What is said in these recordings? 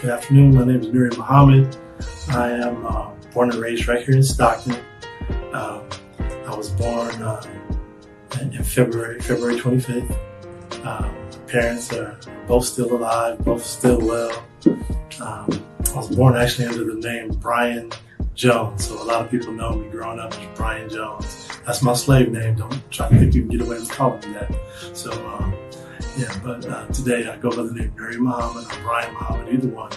Good afternoon. My name is Nuri Muhammad. I am born and raised right here in Stockton. I was born in February 25th. My parents are both still alive, both still well. I was born actually under the name Brian Jones, so a lot of people know me growing up as Brian Jones. That's my slave name. Don't try to think you can get away with calling me that. So, but today I go by the name Nuri Muhammad or Brian Muhammad, either one.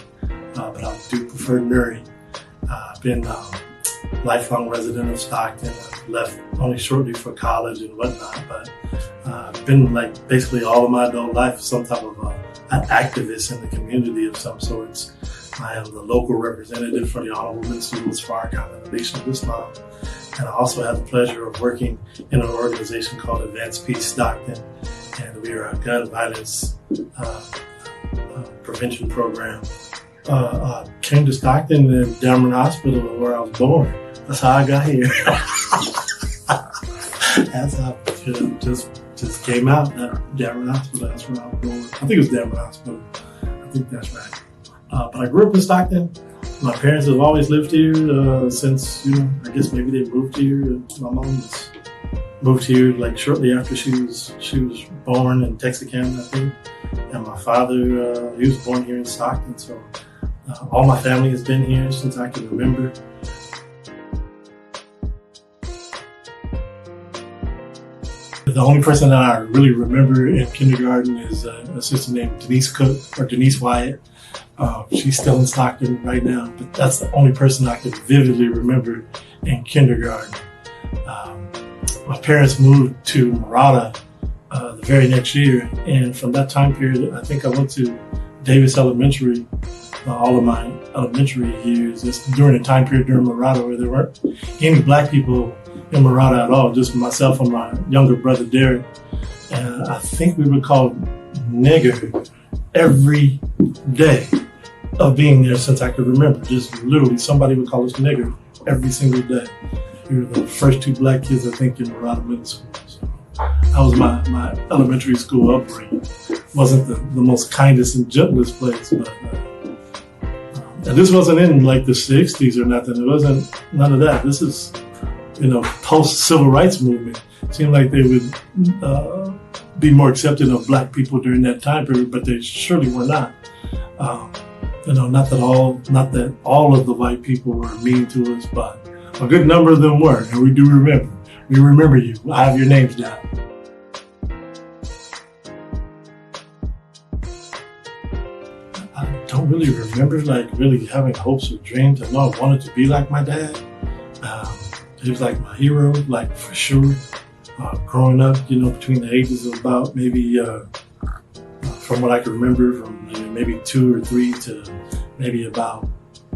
But I do prefer Nuri. I've been a lifelong resident of Stockton. I left only shortly for college and whatnot, but I've been like basically all of my adult life some type of an activist in the community of some sorts. I am the local representative for the Honorable Minister of Farrakhan and the Nation of Islam. And I also have the pleasure of working in an organization called Advanced Peace Stockton. And we are a gun violence prevention program. Came to Stockton and Dameron Hospital where I was born. That's how I got here. That's how I just came out at Dameron Hospital. That's where I was born. I think it was Dameron Hospital. I think that's right. But I grew up in Stockton. My parents have always lived here since, I guess maybe they moved here. My mom moved here like shortly after she was born in Texarkana, I think. And my father, he was born here in Stockton. So all my family has been here since I can remember. The only person that I really remember in kindergarten is a sister named Denise Cook or Denise Wyatt. She's still in Stockton right now, but that's the only person I can vividly remember in kindergarten. My parents moved to Murata the very next year, and from that time period, I think I went to Davis Elementary all of my elementary years. It's during a time period during Murata where there weren't any black people in Murata at all, just myself and my younger brother Derek. And I think we were called nigger every day of being there since I could remember. Just literally somebody would call us nigger every single day. We were the first two black kids, I think, in Murata Middle School. So that was my elementary school upbringing. Wasn't the most kindest and gentlest place, but and this wasn't in like the 60s or nothing. It wasn't none of that. This is, post-civil rights movement. It seemed like they would be more accepting of black people during that time period, but they surely were not. Not that all of the white people were mean to us, but a good number of them were, and we do remember. We remember you. I have your names down. I don't really remember really having hopes or dreams. I know I wanted to be like my dad. He was like my hero, like for sure. Growing up, between the ages of about maybe, from what I can remember, from maybe 2 or 3 to maybe about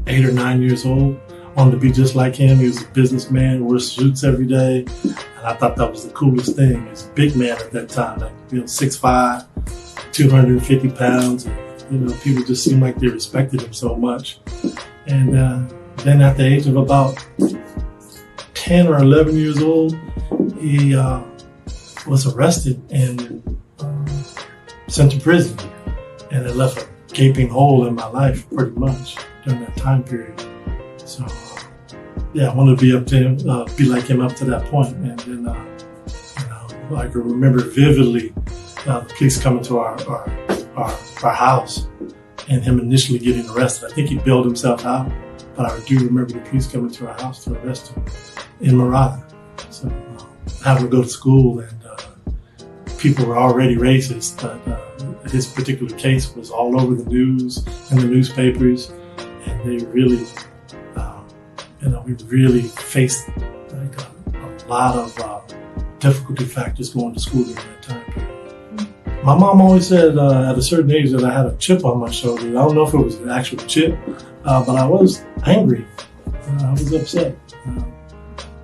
8 or 9 years old, I wanted to be just like him. He was a businessman, wore suits every day, and I thought that was the coolest thing. He was a big man at that time, 6'5", 250 pounds. And, people just seemed like they respected him so much. And then at the age of about 10 or 11 years old, he was arrested and sent to prison. And it left a gaping hole in my life pretty much during that time period. So, I wanted to be up to him, be like him up to that point. And then, I can remember vividly the police coming to our house and him initially getting arrested. I think he bailed himself out, but I do remember the police coming to our house to arrest him in Murata. So having to go to school, and people were already racist, but his particular case was all over the news and the newspapers, and they really, we really faced a lot of difficulty factors going to school during that time period. My mom always said at a certain age that I had a chip on my shoulder. I don't know if it was an actual chip, but I was angry. I was upset.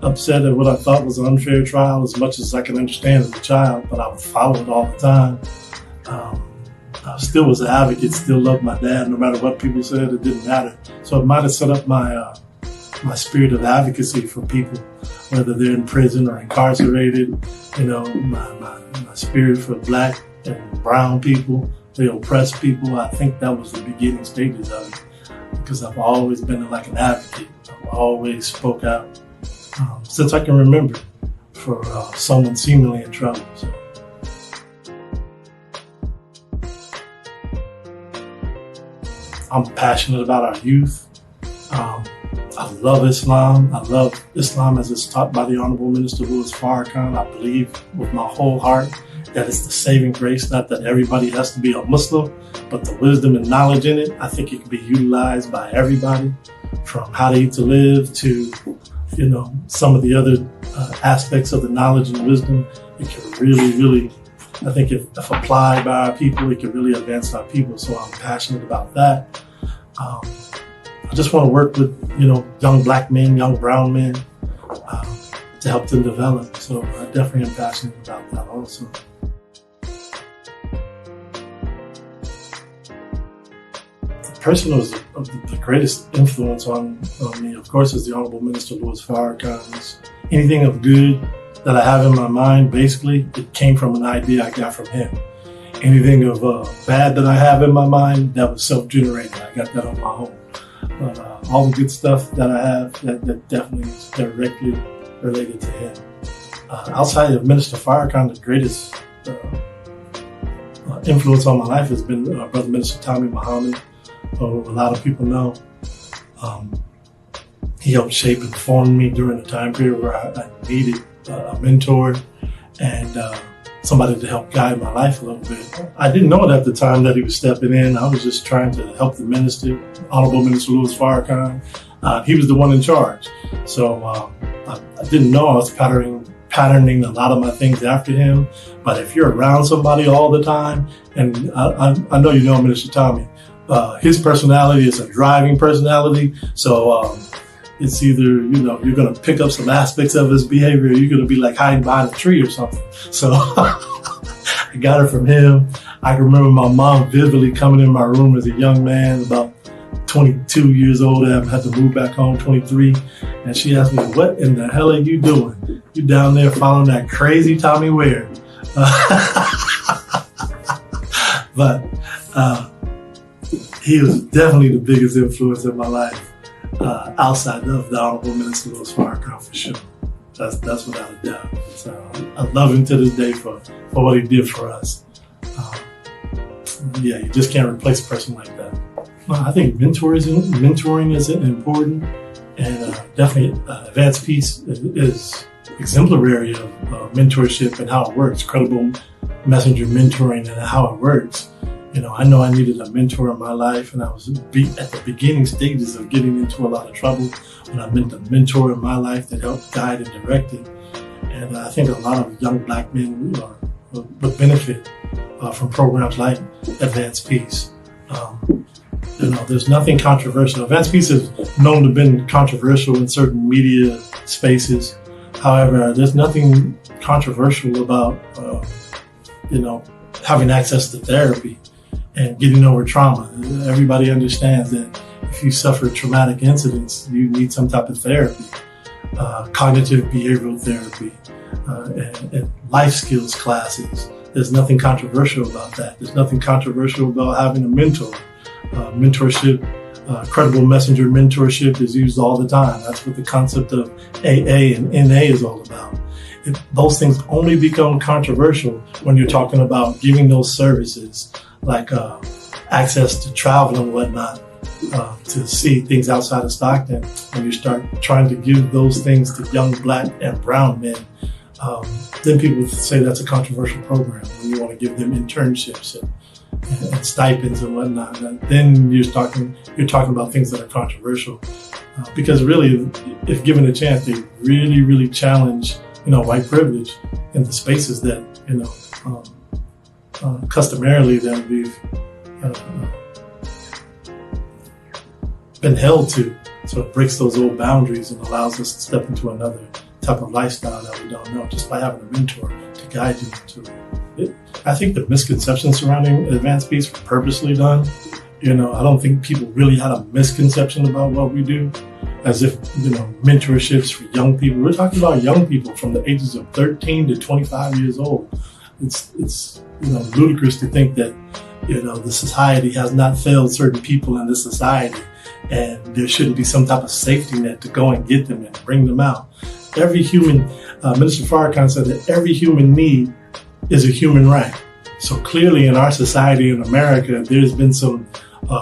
Upset at what I thought was an unfair trial as much as I can understand as a child, but I would follow it all the time. I still was an advocate, still loved my dad, no matter what people said, it didn't matter. So it might have set up my spirit of advocacy for people, whether they're in prison or incarcerated. My spirit for black and brown people they oppress people. I think that was the beginning stages of it, because I've always been like an advocate. I've always spoke out since I can remember for someone seemingly in trouble. So. I'm passionate about our youth. I love Islam. I love Islam as it's taught by the Honorable Minister Louis Farrakhan. I believe with my whole heart that it's the saving grace, not that everybody has to be a Muslim, but the wisdom and knowledge in it. I think it can be utilized by everybody, from how to eat to live to, some of the other aspects of the knowledge and wisdom. It can really, I think if applied by our people, it can really advance our people. So I'm passionate about that. I just want to work with, young black men, young brown men, to help them develop. So I definitely am passionate about that also. The person who was the greatest influence on me, of course, is the Honorable Minister Louis Farrakhan. Anything of good that I have in my mind, basically, it came from an idea I got from him. Anything of bad that I have in my mind, that was self-generated. I got that on my own. But all the good stuff that I have, that definitely is directly related to him. Outside of Minister Farrakhan, the greatest influence on my life has been Brother Minister Nuri Muhammad, who a lot of people know. He helped shape and form me during a time period where I needed a mentor and somebody to help guide my life a little bit. I didn't know it at the time that he was stepping in. I was just trying to help the minister, Honorable Minister Louis Farrakhan. He was the one in charge. So I didn't know I was patterning a lot of my things after him. But if you're around somebody all the time, and I know you know Minister Tommy, his personality is a driving personality. So it's either, you're going to pick up some aspects of his behavior, or you're going to be like hiding behind a tree or something. So I got it from him. I can remember my mom vividly coming in my room as a young man, about 22 years old. I had to move back home, 23. And she asked me, "What in the hell are you doing? You down there following that crazy Tommy Ware?" But he was definitely the biggest influence in my life. Outside of the Honorable Minister Louis Farrakhan, for sure. That's without a doubt. So I love him to this day for what he did for us. You just can't replace a person like that. I think mentoring is important, and definitely Advanced Peace is exemplary of mentorship and how it works, credible messenger mentoring and how it works. I know I needed a mentor in my life, and I was at the beginning stages of getting into a lot of trouble when I met a mentor in my life that helped guide and direct it. And I think a lot of young black men would benefit from programs like Advanced Peace. There's nothing controversial. Advanced Peace is known to have been controversial in certain media spaces. However, there's nothing controversial about, having access to therapy and getting over trauma. Everybody understands that if you suffer traumatic incidents, you need some type of therapy, cognitive behavioral therapy, and life skills classes. There's nothing controversial about that. There's nothing controversial about having a mentor. Mentorship, credible messenger mentorship is used all the time. That's what the concept of AA and NA is all about. Those things only become controversial when you're talking about giving those services, like access to travel and whatnot, to see things outside of Stockton. When you start trying to give those things to young black and brown men, then people say that's a controversial program. When you want to give them internships and stipends and whatnot, then you're talking about things that are controversial. Because really, if given a chance, they really challenge white privilege in the spaces that customarily that we've been held to. So it breaks those old boundaries and allows us to step into another type of lifestyle that we don't know, just by having a mentor to guide you into it. I think the misconceptions surrounding Advanced Peace were purposely done. I don't think people really had a misconception about what we do, as if, mentorships for young people. We're talking about young people from the ages of 13 to 25 years old. It's ludicrous to think that The society has not failed certain people in this society, and there shouldn't be some type of safety net to go and get them and bring them out. Every human, Minister Farrakhan said that every human need is a human right. So clearly in our society in America, there's been some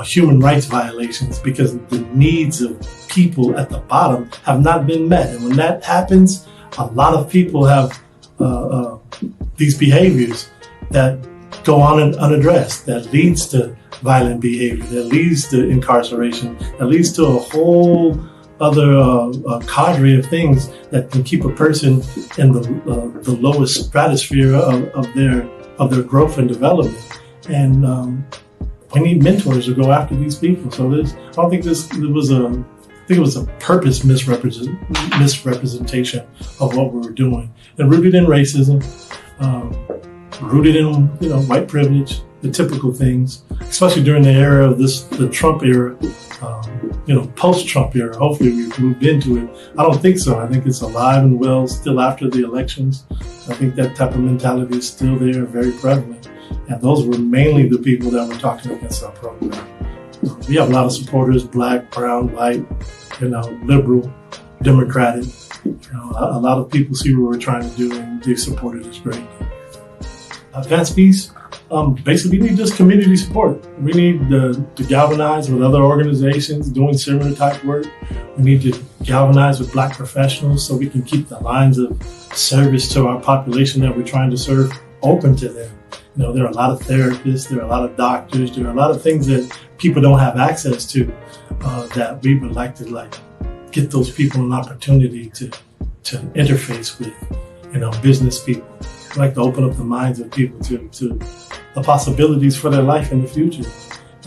human rights violations because the needs of people at the bottom have not been met. And when that happens, a lot of people have these behaviors that go on and unaddressed, that leads to violent behavior, that leads to incarceration, that leads to a whole other cadre of things that can keep a person in the lowest stratosphere of their growth and development. And we need mentors to go after these people. So I don't think it was a purpose misrepresentation of what we were doing, and rooted in racism, rooted in white privilege, the typical things, especially during the era of the Trump era, post-Trump era. Hopefully we've moved into it. I don't think so. I think it's alive and well still after the elections. I think that type of mentality is still there, very prevalent. And those were mainly the people that were talking against our program. We have a lot of supporters, black, brown, white, liberal, democratic. A lot of people see what we're trying to do, and they supported us greatly. Advanced Peace, basically we need just community support. We need to galvanize with other organizations doing similar type work. We need to galvanize with black professionals so we can keep the lines of service to our population that we're trying to serve open to them. There are a lot of therapists, there are a lot of doctors, there are a lot of things that people don't have access to that we would like to get those people an opportunity to interface with, business people. We'd like to open up the minds of people to the possibilities for their life in the future.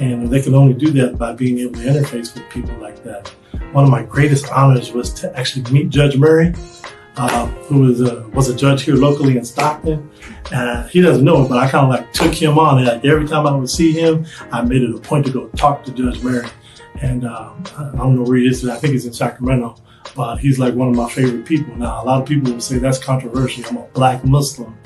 And they can only do that by being able to interface with people like that. One of my greatest honors was to actually meet Judge Murray, who was a judge here locally in Stockton. He doesn't know it, but I kind of took him on. And every time I would see him, I made it a point to go talk to Judge Murray. And I don't know where he is. I think he's in Sacramento, but he's one of my favorite people. Now, a lot of people will say that's controversial. I'm a black Muslim.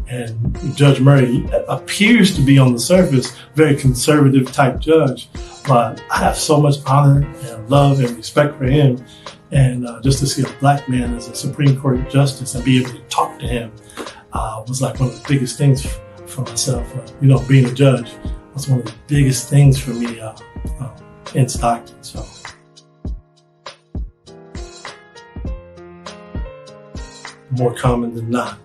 And Judge Murray appears to be on the surface very conservative type judge, but I have so much honor and love and respect for him. And just to see a black man as a Supreme Court justice and be able to talk to him was one of the biggest things for myself. Being a judge was one of the biggest things for me in Stockton. So. More common than not,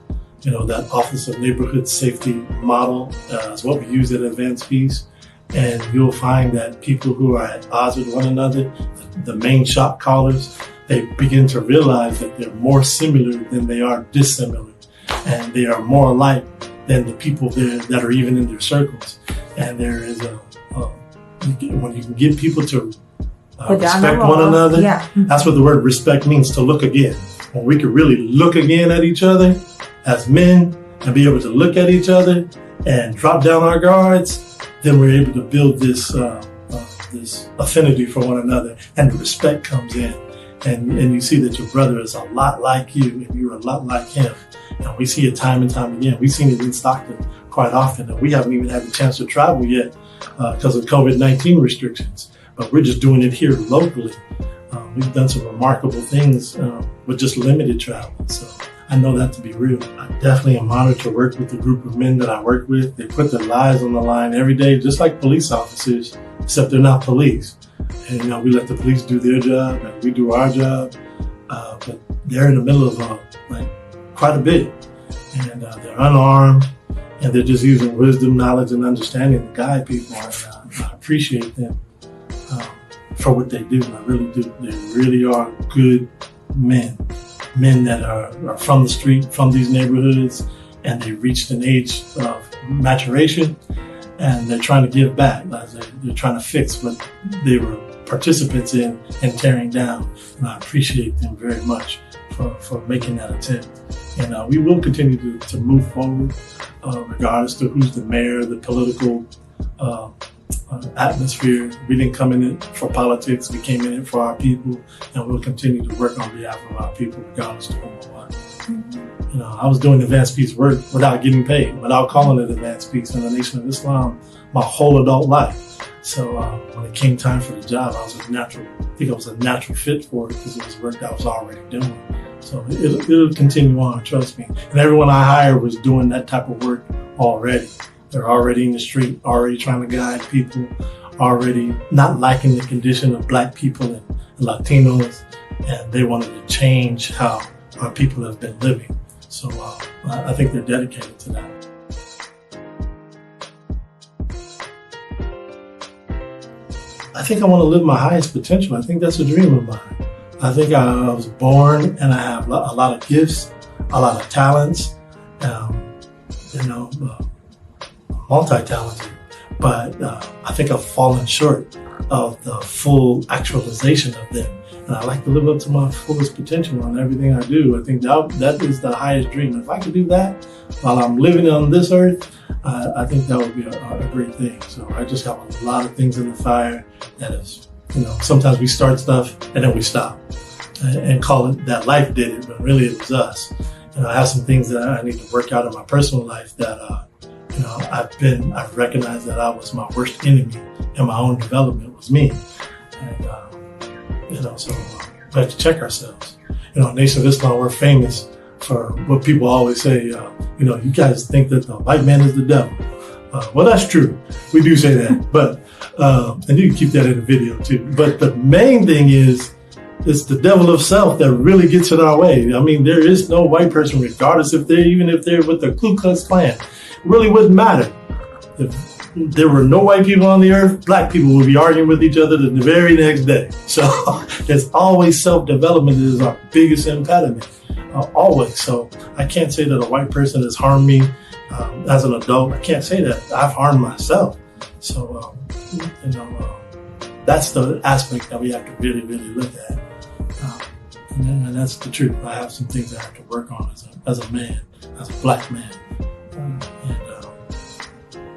that Office of Neighborhood Safety model is what we use at Advanced Peace. And you'll find that people who are at odds with one another, the main shot callers, they begin to realize that they're more similar than they are dissimilar. And they are more alike than the people there that are even in their circles. And there is when you can get people to respect one another, that's what the word respect means, to look again. When we can really look again at each other as men and be able to look at each other and drop down our guards, then we're able to build this affinity for one another, and the respect comes in. And you see that your brother is a lot like you and you're a lot like him. And we see it time and time again. We've seen it in Stockton quite often, and we haven't even had the chance to travel yet because of COVID-19 restrictions. But we're just doing it here locally. We've done some remarkable things with just limited travel. So I know that to be real. I definitely am honored to work with the group of men that I work with. They put their lives on the line every day, just like police officers, except they're not police. And we let the police do their job and we do our job. But they're in the middle of quite a bit. And they're unarmed, and they're just using wisdom, knowledge, and understanding to guide people. I appreciate them for what they do. I really do. They really are good men that are from the street, from these neighborhoods, and they've reached an age of maturation, and they're trying to give back. They're trying to fix what they were participants in and tearing down. And I appreciate them very much for making that attempt. And we will continue to move forward, regardless to who's the mayor, the political atmosphere. We didn't come in it for politics. We came in it for our people, and we'll continue to work on behalf of our people, regardless to whom or what. I was doing Advanced Peace work without getting paid, without calling it Advanced Peace. And the Nation of Islam my whole adult life. So when it came time for the job, I was a natural fit for it because it was work that I was already doing. So it'll continue on, trust me. And everyone I hired was doing that type of work already. They're already in the street, already trying to guide people, already not liking the condition of Black people and Latinos, and they wanted to change how our people have been living. So I think they're dedicated to that. I think I want to live my highest potential. I think that's a dream of mine. I think I was born and I have a lot of gifts, a lot of talents, multi-talented. But I think I've fallen short of the full actualization of them. And I like to live up to my fullest potential on everything I do. I think that is the highest dream. If I could do that while I'm living on this earth, I think that would be a great thing. So I just have a lot of things in the fire that is, sometimes we start stuff and then we stop and call it that life did it, but really it was us. I have some things that I need to work out in my personal life that, I've recognized that I was my worst enemy in my own development was me. And, so we have to check ourselves. Nation of Islam, we're famous for what people always say, you guys think that the white man is the devil. Well, that's true. We do say that, but, and you can keep that in the video too. But the main thing is, it's the devil of self that really gets in our way. I mean, there is no white person, regardless even if they're with the Ku Klux Klan, it really wouldn't matter. If there were no white people on the earth, Black people would be arguing with each other the very next day. So there's always self-development is our biggest impediment, always. So I can't say that a white person has harmed me as an adult. I can't say that. I've harmed myself. So, that's the aspect that we have to really, really look at. And that's the truth. I have some things I have to work on as a man, as a Black man.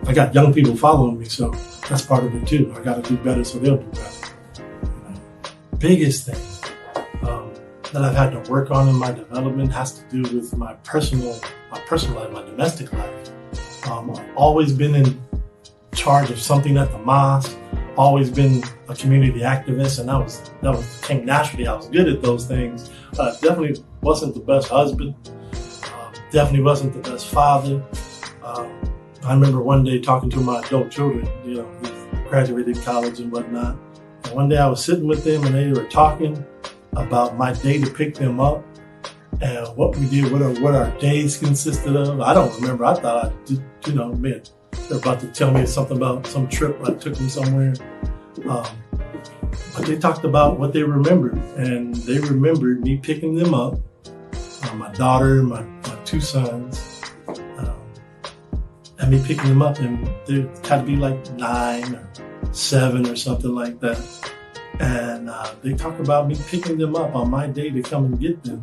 I got young people following me, so that's part of it too. I got to do better so they'll do better. Biggest thing that I've had to work on in my development has to do with my personal life, my domestic life. I've always been in charge of something at the mosque, always been a community activist, and that came naturally. I was good at those things. Definitely wasn't the best husband. Definitely wasn't the best father. I remember one day talking to my adult children, graduated college and whatnot. And one day I was sitting with them and they were talking about my day to pick them up and what we did, what our days consisted of. I don't remember. I thought I did, man, they're about to tell me something about some trip I took them somewhere. But they talked about what they remembered, and they remembered me picking them up, my daughter, my two sons, and me picking them up, and they had to be like 9 or 7 or something like that. And they talk about me picking them up on my day to come and get them,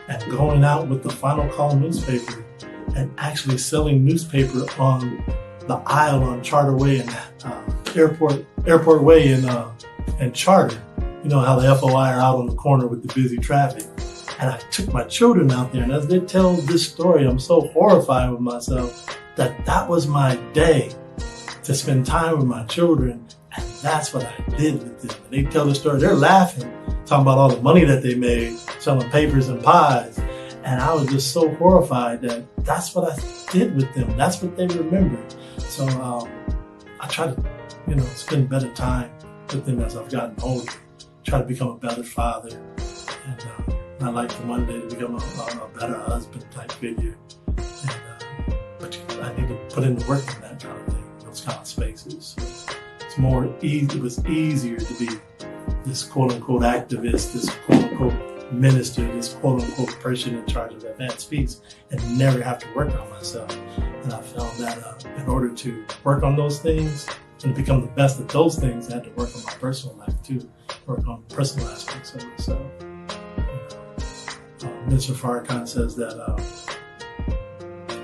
and going out with the Final Call newspaper and actually selling newspaper on the aisle on Charter Way and Airport Way and Charter. You know how the FOI are out on the corner with the busy traffic. And I took my children out there, and as they tell this story, I'm so horrified with myself that was my day to spend time with my children, and that's what I did with them. And they tell the story, they're laughing, talking about all the money that they made selling papers and pies. And I was just so horrified that that's what I did with them. That's what they remembered. So I try to, spend better time with them as I've gotten older. Try to become a better father. And I'd like to one day to become a better husband type figure. But I need to put in the work in that kind of thing, those kind of spaces. It's more easy. It was easier to be this quote unquote activist, this quote unquote minister, this quote unquote person in charge of advanced peace, and never have to work on myself. And I found that in order to work on those things and to become the best at those things, I had to work on my personal life too, work on personal aspects of myself. Mr. Farrakhan says that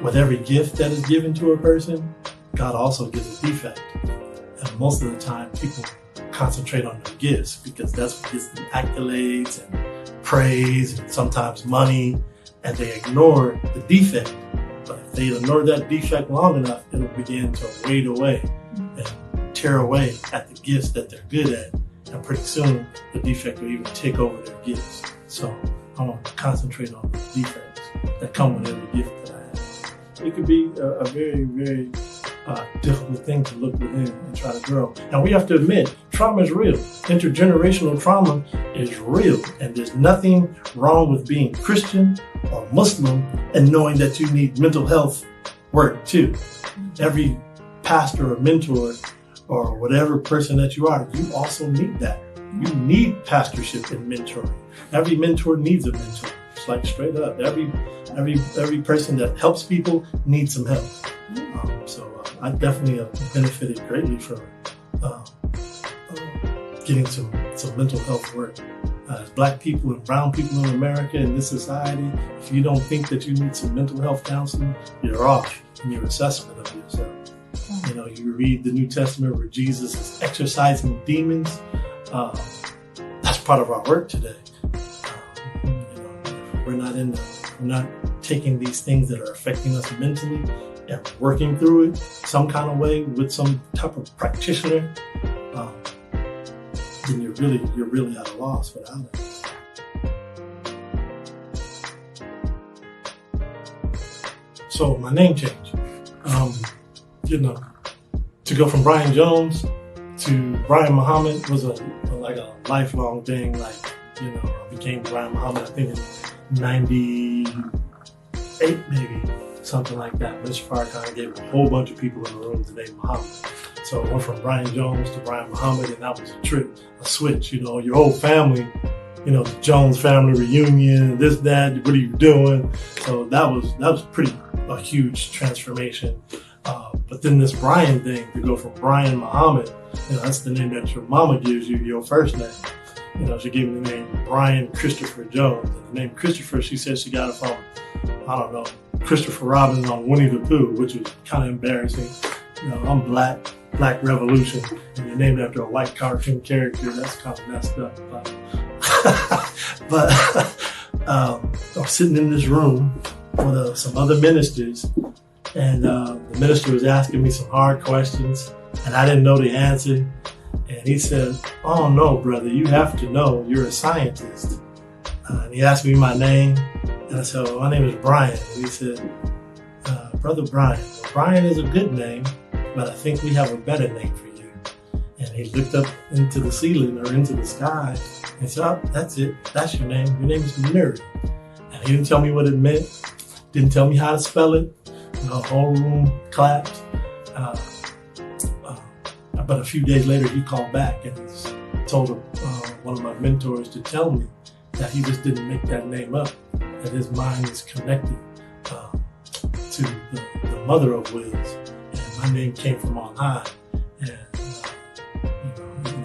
with every gift that is given to a person, God also gives a defect. And most of the time, people concentrate on their gifts because that's what gets them accolades and praise and sometimes money, and they ignore the defect. But if they ignore that defect long enough, it'll begin to wade away. tear away at the gifts that they're good at, and pretty soon the defect will even take over their gifts. So I want to concentrate on the defects that come with every gift that I have. It could be a very, very difficult thing to look within and try to grow. Now we have to admit, trauma is real. Intergenerational trauma is real, and there's nothing wrong with being Christian or Muslim and knowing that you need mental health work too. Every pastor or mentor or whatever person that you are, you also need that. You need pastorship and mentoring. Every mentor needs a mentor. It's like straight up. Every person that helps people needs some help. So I definitely benefited greatly from getting some mental health work. As Black people and brown people in America, in this society, if you don't think that you need some mental health counseling, you're off in your assessment of yourself. You know, you read the New Testament where Jesus is exorcising demons. That's part of our work today. We're not taking these things that are affecting us mentally and working through it some kind of way with some type of practitioner, then you're really at a loss without it. So my name changed. To go from Brian Jones to Brian Muhammad was like a lifelong thing. I became Brian Muhammad, I think in 98, maybe, something like that. Mr. Farrakhan gave a whole bunch of people in the room the name Muhammad. So I went from Brian Jones to Brian Muhammad, and that was a switch. Your whole family, the Jones family reunion, this, that, what are you doing? So that was a huge transformation. But then this Brian thing, to go from Brian Muhammad, that's the name that your mama gives you, your first name. She gave me the name Brian Christopher Jones. And the name Christopher, she said she got it from, Christopher Robin on Winnie the Pooh, which was kind of embarrassing. I'm Black Revolution, and you're named after a white cartoon character. That's kind of messed up. But I was sitting in this room with some other ministers, and the minister was asking me some hard questions, and I didn't know the answer. And he said, "Oh no, brother, you have to know. You're a scientist." And he asked me my name, and I said, "Well, my name is Brian." And he said, "Brother Brian, Brian is a good name, but I think we have a better name for you." And he looked up into the ceiling or into the sky and said, "Oh, that's it. That's your name. Your name is Nuri." And he didn't tell me what it meant. Didn't tell me how to spell it. The whole room clapped. But a few days later, he called back and told one of my mentors to tell me that he just didn't make that name up, that his mind is connected to the mother of Wills. And my name came from on high. And it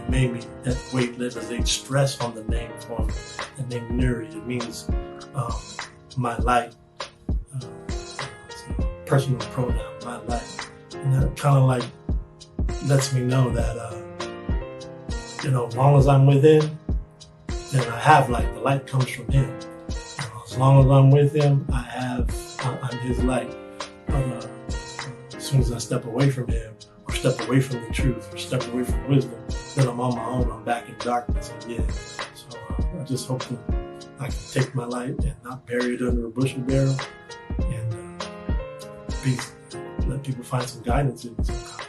made me, that weight laid stress on the name for me. The name Nuri, it means my light. Personal pronoun, my life. And that kind of lets me know that, as long as I'm with him, then I have light. The light comes from him. As long as I'm with him, I'm his light. But as soon as I step away from him, or step away from the truth, or step away from wisdom, then I'm on my own. I'm back in darkness again. So I just hope that I can take my light and not bury it under a bushel barrel, and let people find some guidance in it somehow.